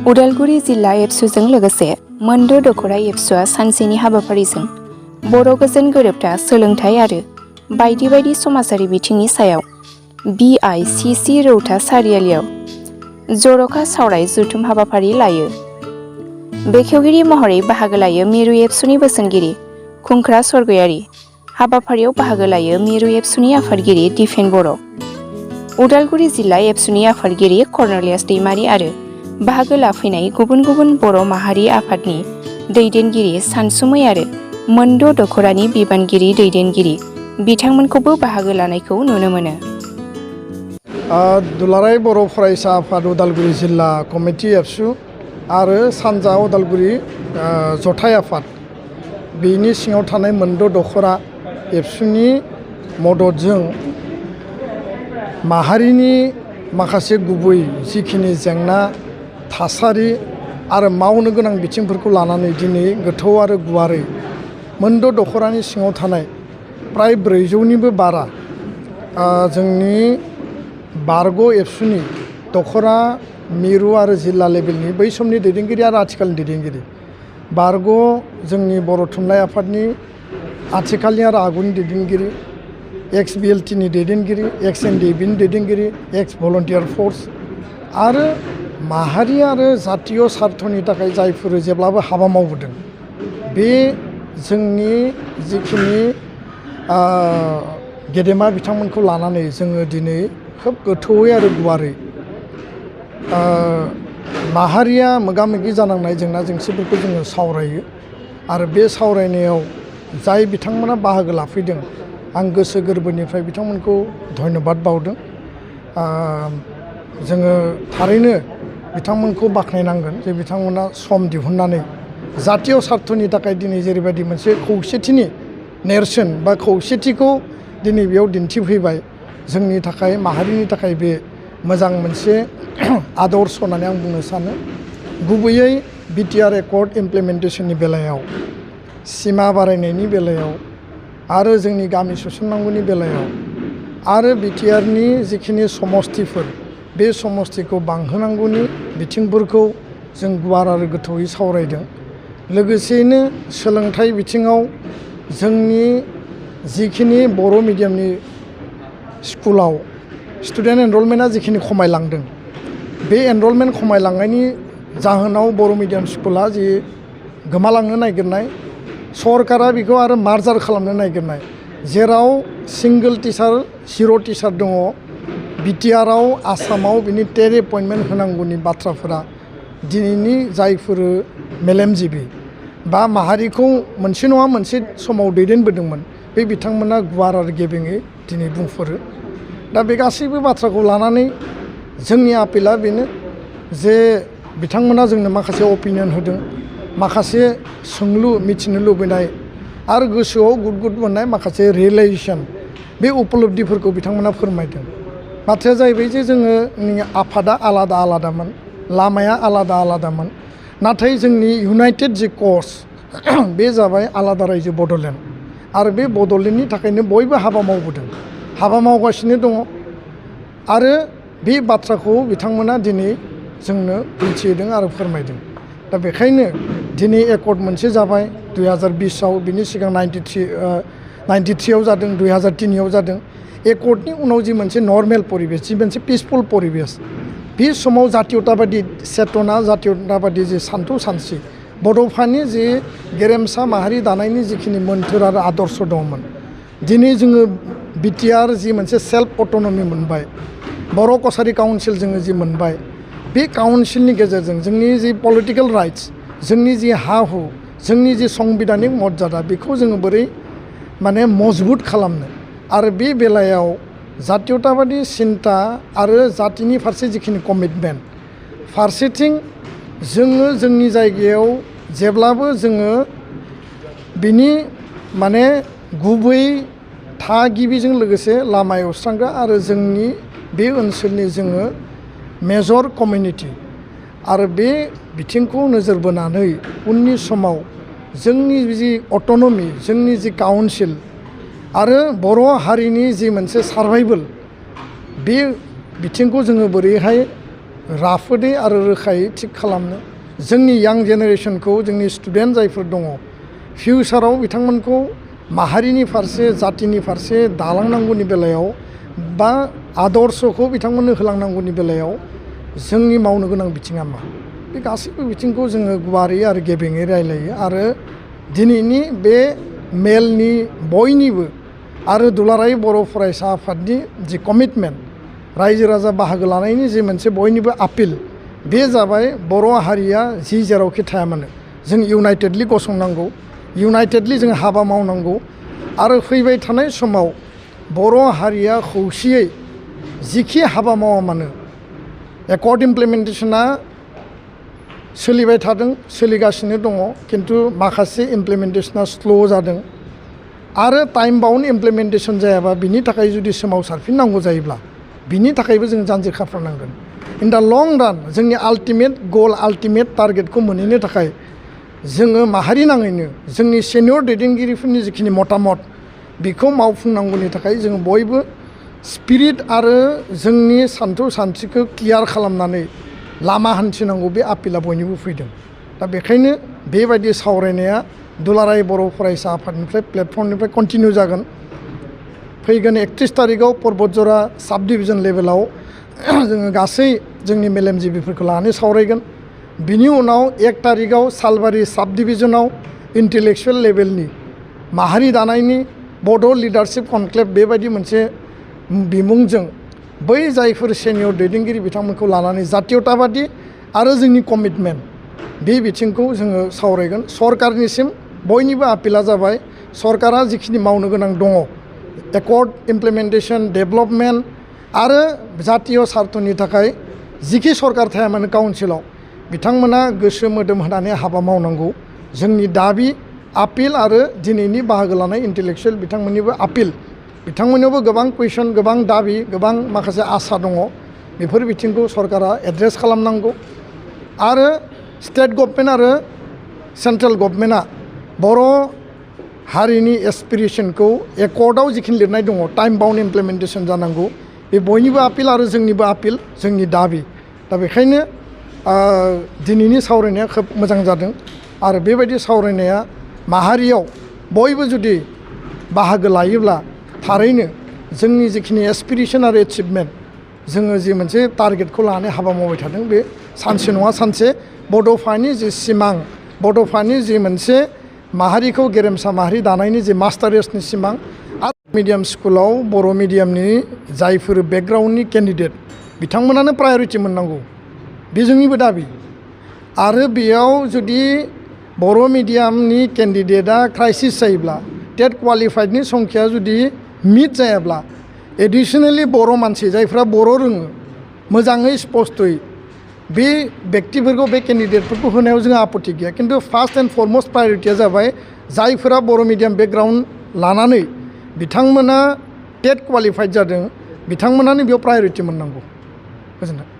उदालगुरि जिल्ला एबसुजों लोगोसे मोनद' दखरा एबसुआ सानसेनि हाबाफारिजों बर' गोजोन गोरोबथा सोलोंथाइ आरो बायदि बायदि समाजारि बिथिंनि सायाव BICC रौता सारियालियाव जर'खा सावराय जथुम हाबाफारि लायो। बेखेवगिरि महरै बाहागो लायो मिरु एबसुनि बोसोनगिरि खुंख्रा सरगयारि। हाबाफारियाव बाहागो लायो मिरु एबसुनि आफादगिरि दिफेन बर', उदालगुरि जिल्ला एबसुनि आफादगिरि कर्नेलियास दैमारि आरो बाहागो लाफैनाय गुबुन गुबुन बर' माहारि आफादनि दैदेनगिरि सानसुमै आरो मोनद' दखरानि बिबानगिरि दैदेनगिरि बिथांमोनखौबो बाहागो लानायखौ नुनो मोनो। दुलाराय बर' फरायसा आफाद उदालगुरि जिल्ला कमिटि एबसु आरो सानजा उदालगुरि जथाइ आफाद बेनि सिङाव थानाय मोनद' दखरा एबसुनि मददजों माहारिनि माखासे गुबै जिखिनि जेंना थासारि आरो मावनो गोनां बिथिंफोरखौ लानानै दिनै गोथौ आरो गुवारै मोनद' दखरानि सिङाव थानाय प्राय 400निबो बारा जोंनि बारग' एबसुनि दखरा मिरु आरो जिल्ला लेभेलनि बै समनि दैदेनगिरि आरो आथिखालनि दैदेनगिरि बारग' जोंनि बर' थुनलाइ आफादनि आथिखालनि आरो आगुनि दैदेनगिरि एक्स BLTनि दैदेनगिरि एक्स NDBनि दैदेनगिरि एक्स भलन्टियार फर्स आरो माहारि आरो जातीय सार्थनि थाखाय जायफोर जेब्लाबो हाबा मावबोदों बे जोंनि जिखिनि गेदेमा बिथांमोनखौ लानानै जोङो दिनै खोब गोथौयै आरो गुवारै माहारिया मोगा मोगि जानांनाय जेंना जेंसिफोरखौ जोङो सावरायो आरो बे सावरायनायाव जाय बिथांमोना बाहागो लाफैदों आं गोसो गोरबोनिफ्राय बिथांमोनखौ धन्यबाद बावदों। जोङो थारैनो बिथांमोनखौ बाख्नायनांगोन जे बिथांमोना सम दिहुननानै जातीय सार्थनि थाखाय दिनै जेरैबायदि मोनसे खौसेथिनि नेरसोन बा खौसेथिखौ दिनै बेयाव दिन्थिफैबाय जोंनि थाखाय माहारिनि थाखाय बे मोजां मोनसे आदर्श होननानै आं बुंनो सानो। गुबैयै BTR एकर्ड इमप्लिमेन्टेसननि बेलायाव सिमा बारायनायनि बेलायाव आरो जोंनि गामि सोसननांगौनि बेलायाव आरो BTRनि जिखिनि समस्तिफोर बे समस्तिखौ बांहोनांगौनि बिथिंफोरखौ जों गुवार आरो गोथौयै सावरायदों। लोगोसेयैनो सोलोंथाइ बिथिङाव जोंनि जिखिनि बर' मिडियामनि स्कुलाव स्टुडेन्ट एनरलमेन्टआ जिखिनि खमायलांदों बे एनरलमेन्ट खमायलांनायनि जाहोनाव बर' मिडियाम स्कुला जि गोमालांनो नागिरनाय सरकारा बेखौ आरो मार्जार खालामनो नागिरनाय जेराव सिंगोल टिचार 0 टिचार दङ BTRआव आसामाव बिनि 10 एपइन्टमेन्ट होनांगौनि बाथ्राफोरा दिनैनि जायफोर मेलेमजिबि बा माहारिखौ मोनसे नङा मोनसे समाव दैदेनबोदोंमोन बे बिथांमोना गुवार आरो गेबेङै दिनै बुंफोरो। दा बे गासैबो बाथ्राखौ लानानै जोंनि आपिला बेनो जे बिथांमोना जोंनो माखासे अपिनियन होदों, माखासे सोंलु मिथिनो लुबैनाय आरो गोसोआव गुद गुद मोननाय माखासे रियेलाइजेसन बे उपलब्धिफोरखौ बिथांमोना फोरमायदों। बाथ्राया जाहैबाय जे जोंनि आफादा आलादा आलादामोन, लामाया आलादा आलादामोन, नाथाय जोंनि इउनाइटेड जि कज बे जाबाय आलादा रायजो बड'लेण्ड आरो बे बड'लेण्डनि थाखायनो बयबो हाबा मावबोदों, हाबा मावगासिनो दङ आरो बे बाथ्राखौ बिथांमोना दिनै जोंनो दिन्थिदों आरो फोरमायदों। दा बेखायनो दिनै एकर्ड मोनसे जाबाय 2020आव, बिनि सिगां 93आव जादों, 2003आव जादों। एकर्डनि उनाव जि मोनसे नर्मेल परिबेस, जि मोनसे पिसफुल परिबेस, बे समाव जातीयताबादि चेतना, जातीयताबादि जि सान्थौ सानस्रि, बड'फानि जि गेरेमसा माहारि दानायनि जिखिनि मोन्थोर आरो आदर्श दंमोन, दिनै जोङो BTR जि मोनसे सेल्फ अट'नमि मोनबाय, बर' कसारि काउन्सिल जोङो जि मोनबाय, बे काउन्सिलनि गेजेरजों जोंनि जि पलिटिकेल राइट्स, जोंनि जि हा हु, जोंनि जि संबिधानिक मर्यादा बेखौ जोङो बोरै माने मजबुत खालामनो आरो बे बेलायाव जातीयताबादि सिन्ता आरो जातिनि फारसे जिखिनि कमिटमेन्ट, फारसेथिं जोङो जोंनि जायगायाव जेब्लाबो जोङो बिनि माने गुबै थागिबिजों लोगोसे लामा एवस्रांग्रा आरो जोंनि बे ओनसोलनि जोङो मेजर कमिउनिटि आरो बे बिथिंखौ नोजोर बोनानै उननि समाव जोंनि जि अट'नमि, जोंनि जि काउन्सिल आरो बर' हारिनि जि मोनसे सार्भाइभेल बे बिथिंखौ जोङो बोरैहाय राफोदै आरो रोखायै थिग खालामनो जोंनि यां जेनेरेसनखौ जोंनि स्टुडेन्ट जायफोर दङ फिउचाराव बिथांमोनखौ माहारिनि फारसे जातिनि फारसे दालांनांगौनि बेलायाव बा आदर्शखौ बिथांमोननो होलांनांगौनि बेलायाव जोंनि मावनो गोनां बिथिङा मा बे गासैबो बिथिंखौ जोङो गुवारै आरो गेबेङै रायलायो आरो दिनैनि बे मेलनि बयनिबो आरो दुलाराय बर' फरायसा आफादनि जि कमिटमेन्ट रायजो राजा बाहागो लानायनि जि मोनसे बयनिबो आपिल बे जाबाय बर' हारिया जि जेरावखि थाया मानो जों इउनाइटेडलि गसंनांगौ इउनाइटेडलि जों हाबा मावनांगौ आरो फैबाय थानाय समाव बर' हारिया खौसेयै जिखि हाबा मावा मानो एकर्ड इमप्लिमेन्टेसना सोलिबाय थादों सोलिगासिनो दङ खिन्थु माखासे इमप्लिमेन्टेसना स्ल' जादों आरो टाइम बाउन्ड इमप्लिमेन्टेसन जायाबा बिनि थाखाय जुदि सोमावसारफिननांगौ जायोब्ला बिनि थाखायबो जों जानजि खाफ्रानांगोन इन दा लं रान जोंनि आल्टिमेट गल आल्टिमेट टारगेटखौ मोनहैनो थाखाय जोङो माहारि नाङैनो जोंनि सेनियर दैदेनगिरिफोरनि जिखिनि मतामत बेखौ मावफुंनांगौनि थाखाय जोङो बयबो स्पिरिट आरो जोंनि सान्थौ सानस्रिखौ क्लियार खालामनानै लामा हान्थिनांगौ बे आपिला बयनिबो फैदों दा बेखायनो बेबायदि सावरायनाया दुलाराय बर' फरायसा आफादनिफ्राय प्लेटफर्मनिफ्राय कन्टिनिउ जागोन फैगोन 31 तारिखआव पर्बतजरा साब डिभिजन लेभेलाव जोङो गासै जोंनि मेलेमजिबिफोरखौ लानानै सावरायगोन बिनि उनाव 1 तारिखआव सालबारि साब डिभिजनाव इन्टेलेक्सुवेल लेभेलनि माहारि दानायनि बड' लिडारशिप कनक्लेभ बेबायदि मोनसे बिमुंजों बै जायफोर सेनियर दैदेनगिरि बिथांमोनखौ लानानै जातीयताबादि आरो जोंनि कमिटमेन्ट बे बिथिंखौ जोङो सावरायगोन सरकारनिसिम बयनिबो आपिला जाबाय सरकारा जिखिनि मावनो गोनां दङ एकर्ड इमप्लिमेन्टेसन डेभेलपमेन्ट आरो जातीय सार्थनि थाखाय जिखि सरकार थाया मानो काउन्सिलाव बिथांमोना गोसो मोदोम होनानै हाबा मावनांगौ जोंनि दाबि आपिल आरो दिनैनि बाहागो लानाय इन्टेलेक्सुवेल बिथांमोननिबो आपिल बिथांमोननियावबो गोबां कुइसन गोबां दाबि गोबां माखासे आसा दङ बेफोर बिथिंखौ सरकारा एड्रेस खालामनांगौ आरो स्टेट गभर्नमेन्ट आरो सेन्ट्रेल गभर्नमेन्टआ बर' हारिनि एसपिरेसनखौ एकर्डआव जिखिनि लिरनाय दङ टाइम बाउन्ड इमप्लिमेन्टेसन जानांगौ बे बयनिबो आपिल आरो जोंनिबो आपिल जोंनि दाबि दा बेखायनो दिनैनि सावरायनाया खोब मोजां जादों आरो बेबायदि सावरायनाया माहारियाव बयबो जुदि बाहागो लायोब्ला थारैनो जोंनि जिखिनि एसपिरेसन आरो एचिभमेन्ट जोङो जि मोनसे टारगेटखौ लानानै हाबा मावबाय थादों बे सानसे नङा सानसे बड'फानि जि सिमां बड'फानि जि मोनसे माहारिखौ गेरेमसा माहारि दानायनि जि मास्टार रेसनि सिमां आरो मिडियाम स्कुलाव बर' मिडियामनि जायफोर बेकग्राउन्डनि केन्डिडेट बिथांमोनानो प्रायरिटि मोननांगौ बे जोंनिबो दाबि आरो बेयाव जुदि बर' मिडियामनि केन्डिडेटआ क्राइसिस जायोब्ला टेट क्वालिफाइडनि संख्याया जुदि मिट जायाब्ला एडिसनेलि बर' मानसि जायफ्रा बर' रोङो मोजाङै स्पस्थयै बे बेक्तिफोरखौ बे केन्डिडेटफोरखौ होनायाव जोंहा आपत्ति गैया खिन्थु फार्स्ट एन्ड फरमस्ट प्रायरिटिया जाबाय जायफोरा बर' मिडियाम बेकग्राउन्ड लानानै बिथांमोना टेट क्वालिफाइड जादों बिथांमोनानो बेयाव प्रायरिटि मोननांगौ गोजोन्थों